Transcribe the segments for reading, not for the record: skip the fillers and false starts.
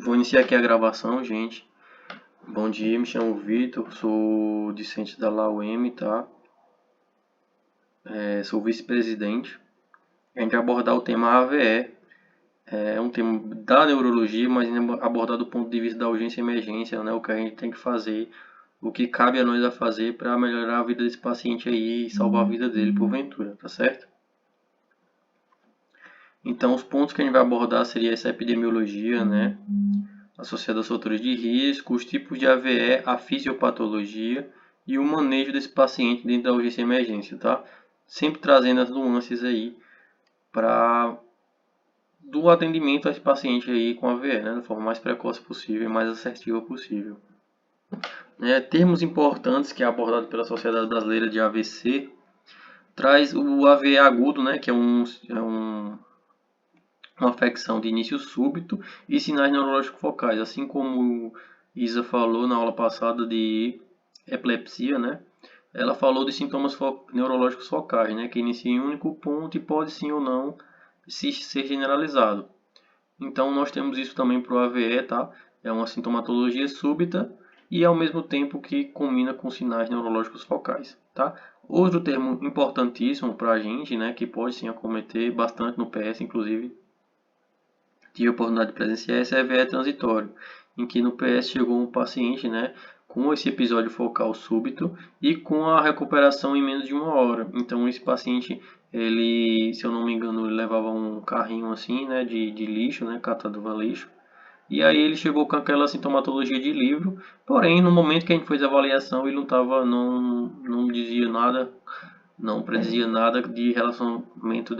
Vou iniciar aqui a gravação, gente. Bom dia, me chamo Vitor, sou discente da LAUEM, tá? Sou vice-presidente. A gente vai abordar o tema AVE. É um tema da neurologia, mas abordar do ponto de vista da urgência e emergência, né? O que a gente tem que fazer, o que cabe a nós a fazer para melhorar a vida desse paciente aí e salvar a vida dele porventura, tá certo? Então, os pontos que a gente vai abordar seria essa epidemiologia, né? Associada aos fatores de risco, os tipos de AVE, a fisiopatologia e o manejo desse paciente dentro da urgência e emergência, tá? Sempre trazendo as nuances aí para do atendimento a esse paciente aí com AVE, né? Da forma mais precoce possível e mais assertiva possível. Termos importantes que é abordado pela Sociedade Brasileira de AVC, traz o AVE agudo, né? Que é uma afecção de início súbito e sinais neurológicos focais, assim como Isa falou na aula passada de epilepsia, né? Ela falou de sintomas neurológicos focais, né? Que inicia em um único ponto e pode sim ou não ser generalizado. Então nós temos isso também para o AVE, tá? É uma sintomatologia súbita e ao mesmo tempo que combina com sinais neurológicos focais, tá? Outro termo importantíssimo para a gente, né? Que pode sim acometer bastante no PS, inclusive tive a oportunidade de presenciar esse AVE transitório, em que no PS chegou um paciente, né, com esse episódio focal súbito e com a recuperação em menos de 1 hora. Então esse paciente, ele, se eu não me engano, ele levava um carrinho assim, né, de lixo, né, catador lixo. E aí ele chegou com aquela sintomatologia de livro, porém no momento que a gente fez a avaliação ele não dizia nada, não predizia nada de relacionamento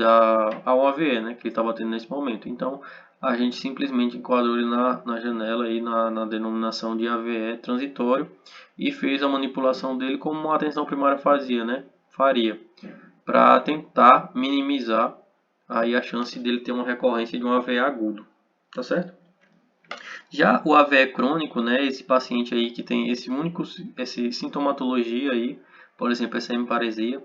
ao AVE, né, que ele estava tendo nesse momento. Então, a gente simplesmente enquadrou ele na janela aí na denominação de AVE transitório e fez a manipulação dele como a atenção primária faria, para tentar minimizar aí a chance dele ter uma recorrência de um AVE agudo, tá certo? Já o AVE crônico, né, esse paciente aí que tem esse sintomatologia aí, por exemplo, essa hemiparesia,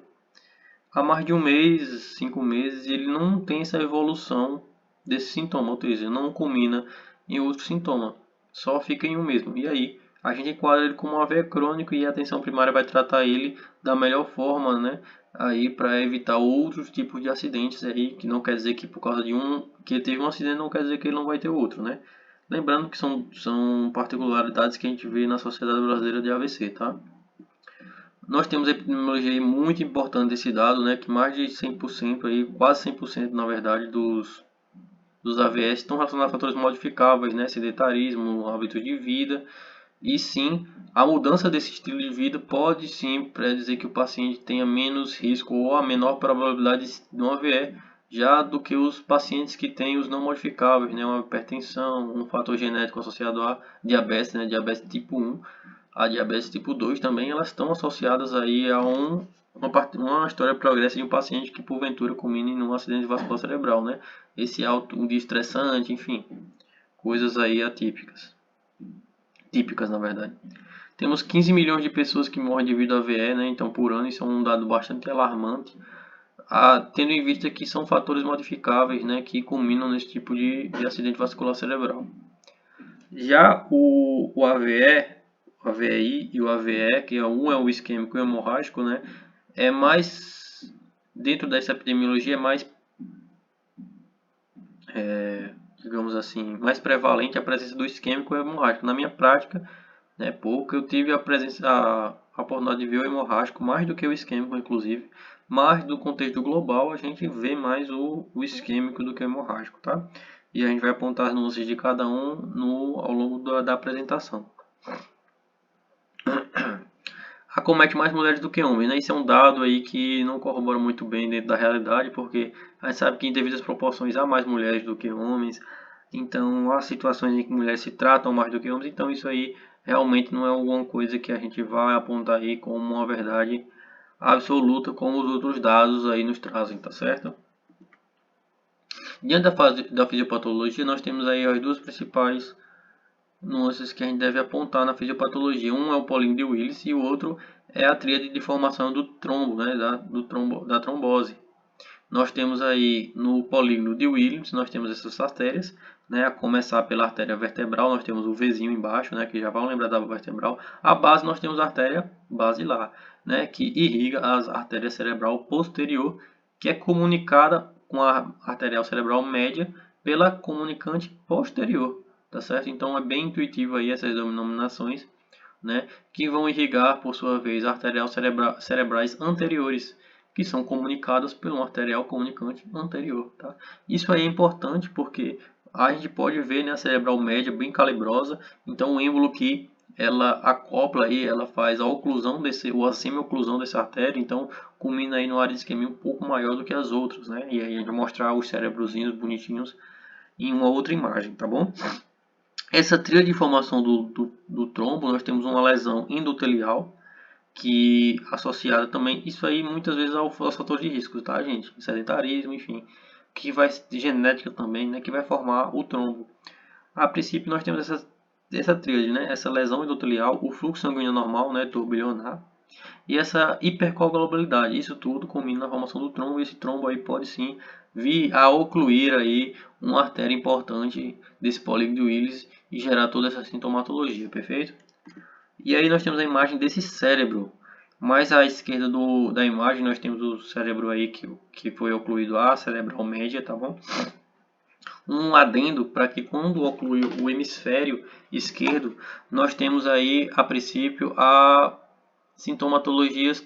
há mais de 1 mês, 5 meses, ele não tem essa evolução desse sintoma, ou seja, não culmina em outro sintoma, só fica em um mesmo. E aí, a gente enquadra ele como um AVE crônico e a atenção primária vai tratar ele da melhor forma, né? Aí para evitar outros tipos de acidentes aí, que não quer dizer que por causa de que teve um acidente não quer dizer que ele não vai ter outro, né? Lembrando que são particularidades que a gente vê na Sociedade Brasileira de AVC, tá? Nós temos a epidemiologia muito importante desse dado, né, que mais de 100%, aí, quase 100% na verdade, dos AVS estão relacionados a fatores modificáveis, né, sedentarismo, hábitos de vida, e sim, a mudança desse estilo de vida pode sim predizer que o paciente tenha menos risco ou a menor probabilidade de um AVE, já do que os pacientes que têm os não modificáveis, né, uma hipertensão, um fator genético associado a diabetes, né, diabetes tipo 1, a diabetes tipo 2 também, elas estão associadas aí a uma história progressa de um paciente que porventura culmine num acidente vascular cerebral, né? Esse alto de estressante, enfim, coisas aí atípicas, típicas na verdade. Temos 15 milhões de pessoas que morrem devido a AVE, né? Então por ano isso é um dado bastante alarmante, tendo em vista que são fatores modificáveis, né, que culminam nesse tipo de acidente vascular cerebral. Já o AVE, o AVI e o AVE, que um é o isquêmico e o hemorrágico, né, é mais, dentro dessa epidemiologia, é mais, digamos assim, mais prevalente a presença do isquêmico e hemorrágico. Na minha prática, né, pouco, eu tive a oportunidade de ver o hemorrágico mais do que o isquêmico, inclusive, mas do contexto global a gente vê mais o isquêmico do que o hemorrágico, tá? E a gente vai apontar as nuances de cada um ao longo da apresentação. Acomete mais mulheres do que homens, né? Isso é um dado aí que não corrobora muito bem dentro da realidade, porque a gente sabe que em devidas proporções há mais mulheres do que homens, então há situações em que mulheres se tratam mais do que homens, então isso aí realmente não é alguma coisa que a gente vai apontar aí como uma verdade absoluta, como os outros dados aí nos trazem, tá certo? Diante da fisiopatologia, nós temos aí as duas principais nuances que a gente deve apontar na fisiopatologia. Um é o polígono de Willis e o outro é a tríade de formação do trombo, né, da trombose. Nós temos aí no polígono de Williams, nós temos essas artérias, né, a começar pela artéria vertebral, nós temos o Vzinho embaixo, né, que já vão lembrar da vertebral. A base nós temos a artéria basilar, né, que irriga as artérias cerebral posterior, que é comunicada com a arterial cerebral média pela comunicante posterior, tá certo? Então é bem intuitivo aí essas denominações, né, que vão irrigar, por sua vez, arterial cerebrais anteriores, que são comunicadas pelo arterial comunicante anterior. Tá? Isso aí é importante porque a gente pode ver, né, a cerebral média bem calibrosa, então o êmbolo que ela acopla aí, ela faz a oclusão ou a semi-oclusão dessa artéria, então culmina aí no área de isquemia um pouco maior do que as outras, né? E aí a gente vai mostrar os cérebrozinhos bonitinhos em uma outra imagem, tá bom? Essa trilha de formação do trombo, nós temos uma lesão endotelial, que associada também, isso aí muitas vezes aos fatores de risco, tá, gente? Sedentarismo, enfim, que vai genética também, né, que vai formar o trombo. A princípio nós temos essa tríade, né, essa lesão endotelial, o fluxo sanguíneo normal, né, turbilionar, e essa hipercoagulabilidade. Isso tudo combina na formação do trombo, e esse trombo aí pode sim vir a ocluir aí uma artéria importante desse polígono de Willis e gerar toda essa sintomatologia, perfeito? E aí nós temos a imagem desse cérebro. Mais à esquerda da imagem nós temos o cérebro aí que foi ocluído a cerebral média, tá bom? Um adendo para que quando oclui o hemisfério esquerdo, nós temos aí a princípio a sintomatologias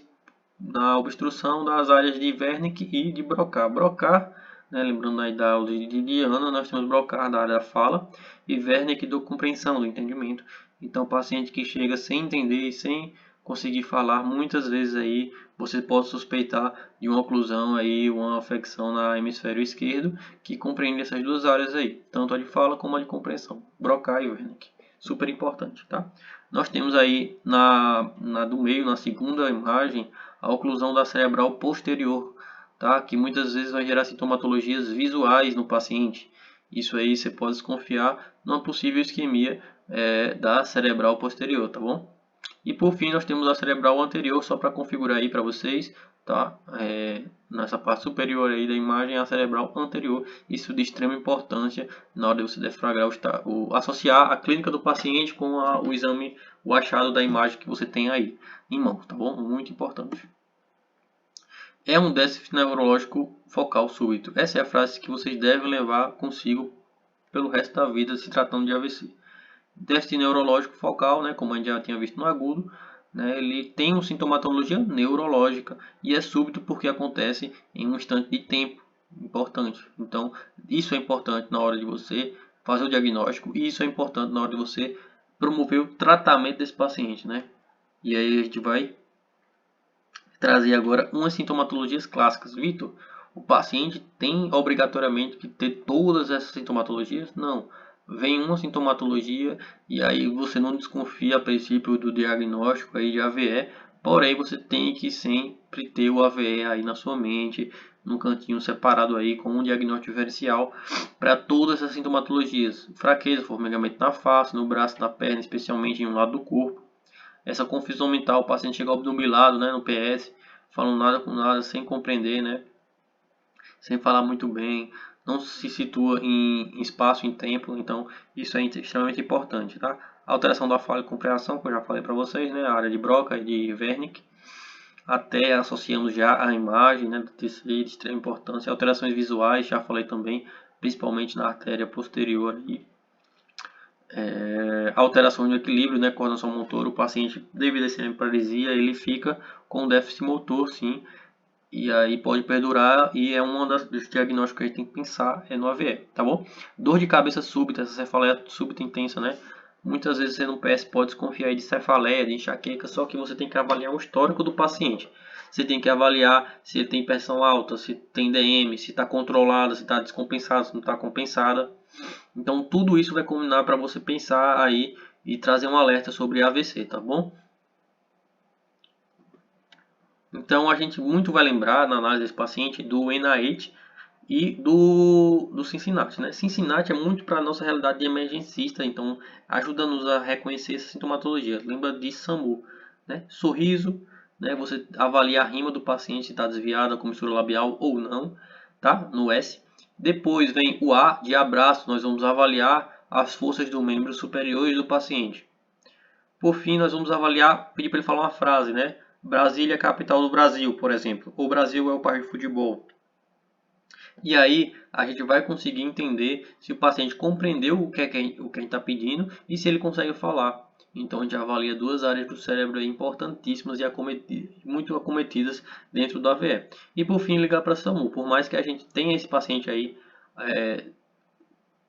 na obstrução das áreas de Wernicke e de Broca. Broca, né, lembrando aí da aula de Diana, nós temos Broca da área da fala e Wernicke da compreensão, do entendimento. Então, paciente que chega sem entender e sem conseguir falar, muitas vezes aí você pode suspeitar de uma oclusão aí, uma afecção no hemisfério esquerdo que compreende essas duas áreas aí, tanto a de fala como a de compreensão, Broca e Wernicke. Super importante, tá? Nós temos aí do meio, na segunda imagem, a oclusão da cerebral posterior, tá? Que muitas vezes vai gerar sintomatologias visuais no paciente. Isso aí você pode desconfiar numa possível isquemia da cerebral posterior, tá bom? E por fim nós temos a cerebral anterior, só para configurar aí para vocês, tá? Nessa parte superior aí da imagem, a cerebral anterior, isso de extrema importância na hora de você defragrar associar a clínica do paciente com o exame, o achado da imagem que você tem aí em mãos, tá bom? Muito importante. É um déficit neurológico focal súbito. Essa é a frase que vocês devem levar consigo pelo resto da vida se tratando de AVC. Déficit neurológico focal, né, como a gente já tinha visto no agudo, né, ele tem uma sintomatologia neurológica e é súbito porque acontece em um instante de tempo importante. Então, isso é importante na hora de você fazer o diagnóstico e isso é importante na hora de você promover o tratamento desse paciente, né? E aí a gente vai trazer agora umas sintomatologias clássicas. Vitor, o paciente tem obrigatoriamente que ter todas essas sintomatologias? Não. Vem uma sintomatologia e aí você não desconfia a princípio do diagnóstico aí de AVE, porém você tem que sempre ter o AVE aí na sua mente, num cantinho separado aí com um diagnóstico diferencial para todas essas sintomatologias. Fraqueza, formigamento na face, no braço, na perna, especialmente em um lado do corpo. Essa confusão mental, o paciente chega obnubilado, né, no PS, falando nada com nada, sem compreender, né, sem falar muito bem, não se situa em espaço, em tempo, então isso é extremamente importante, tá? Alteração da fala e compreensão, que eu já falei para vocês, né, a área de Broca e de Wernicke, até associamos já a imagem, né, do TCI de extrema importância, alterações visuais, já falei também, principalmente na artéria posterior aí, alteração de equilíbrio, né, coordenação motor, o paciente devido a essa hemiparesia, ele fica com déficit motor, sim, e aí pode perdurar e é um dos diagnósticos que a gente tem que pensar no AVE, tá bom? Dor de cabeça súbita, essa cefaleia súbita intensa, né? Muitas vezes você no PS pode desconfiar de cefaleia, de enxaqueca, só que você tem que avaliar o histórico do paciente. Você tem que avaliar se ele tem pressão alta, se tem DM, se está controlada, se está descompensada, se não está compensada. Então tudo isso vai combinar para você pensar aí e trazer um alerta sobre AVC, tá bom? Então a gente muito vai lembrar na análise desse paciente do NIH e do Cincinnati, né? Cincinnati é muito para a nossa realidade de emergencista, então ajuda-nos a reconhecer essa sintomatologia. Lembra de SAMU, né? Sorriso, né? Você avalia a rima do paciente se está desviada, com missura labial ou não, tá? No S. Depois vem o A de abraço, nós vamos avaliar as forças dos membros superiores do paciente. Por fim, nós vamos avaliar, pedir para ele falar uma frase, né? Brasília é a capital do Brasil, por exemplo. O Brasil é o país de futebol. E aí a gente vai conseguir entender se o paciente compreendeu o que a gente está pedindo e se ele consegue falar. Então a gente avalia duas áreas do cérebro aí importantíssimas e muito acometidas dentro do AVE. E por fim, ligar para a SAMU. Por mais que a gente tenha esse paciente aí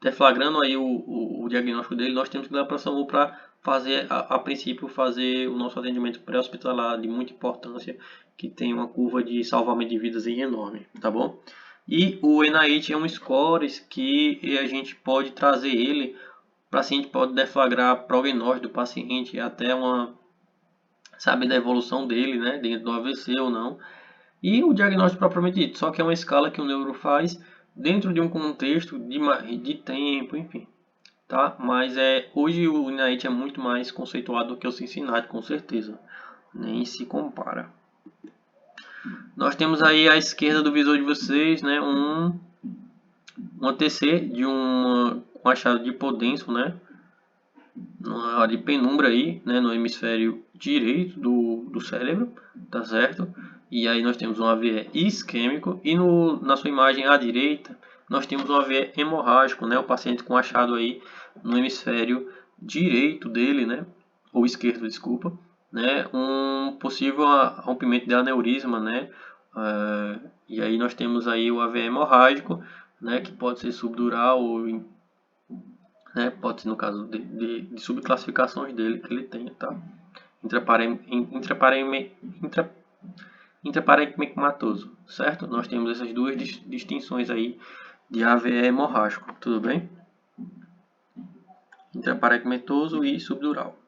deflagrando aí o diagnóstico dele, nós temos que ligar para a SAMU para fazer, a princípio, fazer o nosso atendimento pré-hospitalar de muita importância, que tem uma curva de salvamento de vidas aí enorme, tá bom? E o NIH é um score que a gente pode trazer ele, o paciente pode deflagrar prognóstico do paciente, até saber da evolução dele, né, dentro do AVC ou não. E o diagnóstico propriamente dito, só que é uma escala que o neuro faz dentro de um contexto de tempo, enfim. Tá? Mas hoje o NIH é muito mais conceituado do que o Cincinnati, com certeza. Nem se compara. Nós temos aí à esquerda do visor de vocês, né, um ATC de um achado de hipodenso, né, na área de penumbra aí, né, no hemisfério direito do cérebro, tá certo? E aí nós temos um AVE isquêmico e na sua imagem à direita nós temos um AVE hemorrágico, né, o paciente com achado aí no hemisfério direito dele, né, ou esquerdo, desculpa, né, um possível rompimento de aneurisma, né, e aí nós temos aí o AVE hemorrágico, né, que pode ser subdural ou né, pode ser no caso de subclassificações dele que ele tem, tá? Intraparenquimatoso, certo? Nós temos essas duas distinções aí de AVE hemorrágico, tudo bem? Intraparenquimatoso e subdural.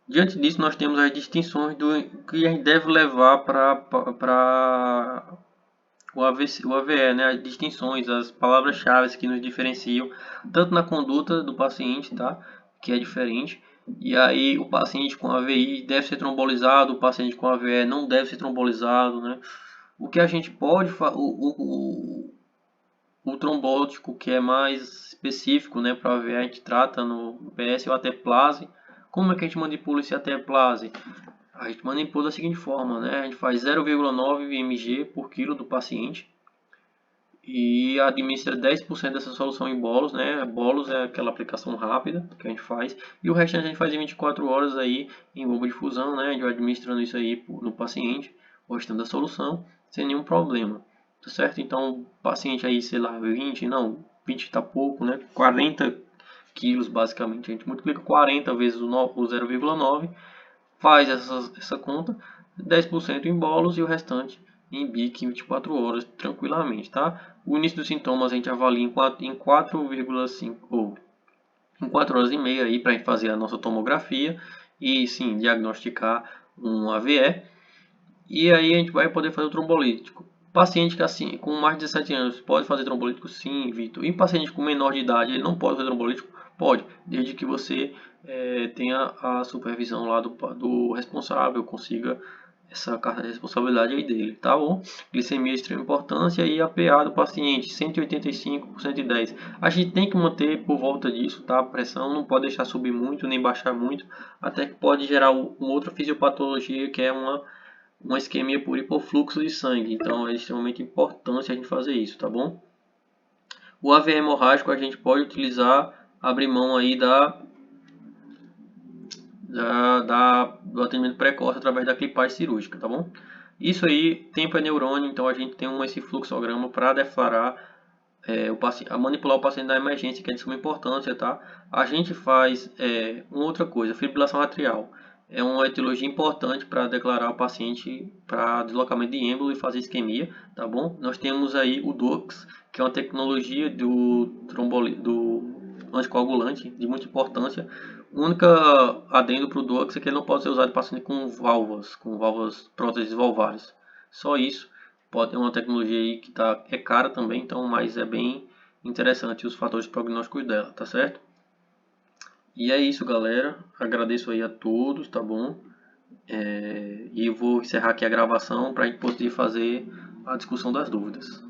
Diante disso, nós temos as distinções do que a gente deve levar para o AVE, né? As distinções, as palavras-chave que nos diferenciam, tanto na conduta do paciente, tá? Que é diferente. E aí, o paciente com AVI deve ser trombolizado, o paciente com AVE não deve ser trombolizado, né? O que a gente pode o trombótico que é mais específico, né, para AVE, a gente trata no PS ou até plase. Como é que a gente manipula esse até plase? A gente manipula da seguinte forma, né? A gente faz 0,9 mg por quilo do paciente e administra 10% dessa solução em bolos, né? Bolos é aquela aplicação rápida que a gente faz e o restante a gente faz em 24 horas aí em bomba de fusão, né? A gente vai administrando isso aí no paciente, o restante da solução, sem nenhum problema, tá certo? Então, paciente aí, sei lá, 20 tá pouco, né? 40 quilos basicamente, a gente multiplica 40 vezes o 0,9, faz essa conta, 10% em bolos e o restante em BIC em 24 horas tranquilamente, tá? O início dos sintomas a gente avalia em 4,5 ou em 4 horas e meia aí para a gente fazer a nossa tomografia e sim diagnosticar um AVE. E aí a gente vai poder fazer o trombolítico. Paciente que assim, com mais de 17 anos pode fazer trombolítico? Sim, Vitor. E paciente com menor de idade, ele não pode fazer trombolítico? Pode, desde que você tenha a supervisão lá do responsável, consiga essa carta de responsabilidade aí dele, tá bom? Glicemia de extrema importância e a PA do paciente, 185 por 110. A gente tem que manter por volta disso, tá? A pressão não pode deixar subir muito, nem baixar muito, até que pode gerar uma outra fisiopatologia, que é uma isquemia por hipofluxo de sangue. Então é extremamente importante a gente fazer isso, tá bom? O AVE hemorrágico a gente pode utilizar, abrir mão aí do atendimento precoce através da clipagem cirúrgica, tá bom? Isso aí, tempo é neurônio, então a gente tem esse fluxograma para deflarar manipular o paciente da emergência, que é de suma importância, tá? A gente faz uma outra coisa, fibrilação atrial. É uma etiologia importante para declarar o paciente para deslocamento de êmbolo e fazer isquemia, tá bom? Nós temos aí o DOACs, que é uma tecnologia do anticoagulante de muita importância. O único adendo para o DOACs é que ele não pode ser usado em paciente com válvulas, próteses valvares. Só isso. É uma tecnologia aí que é cara também, então, mas é bem interessante os fatores prognósticos dela, tá certo? E é isso, galera. Agradeço aí a todos, tá bom? E vou encerrar aqui a gravação para a gente poder fazer a discussão das dúvidas.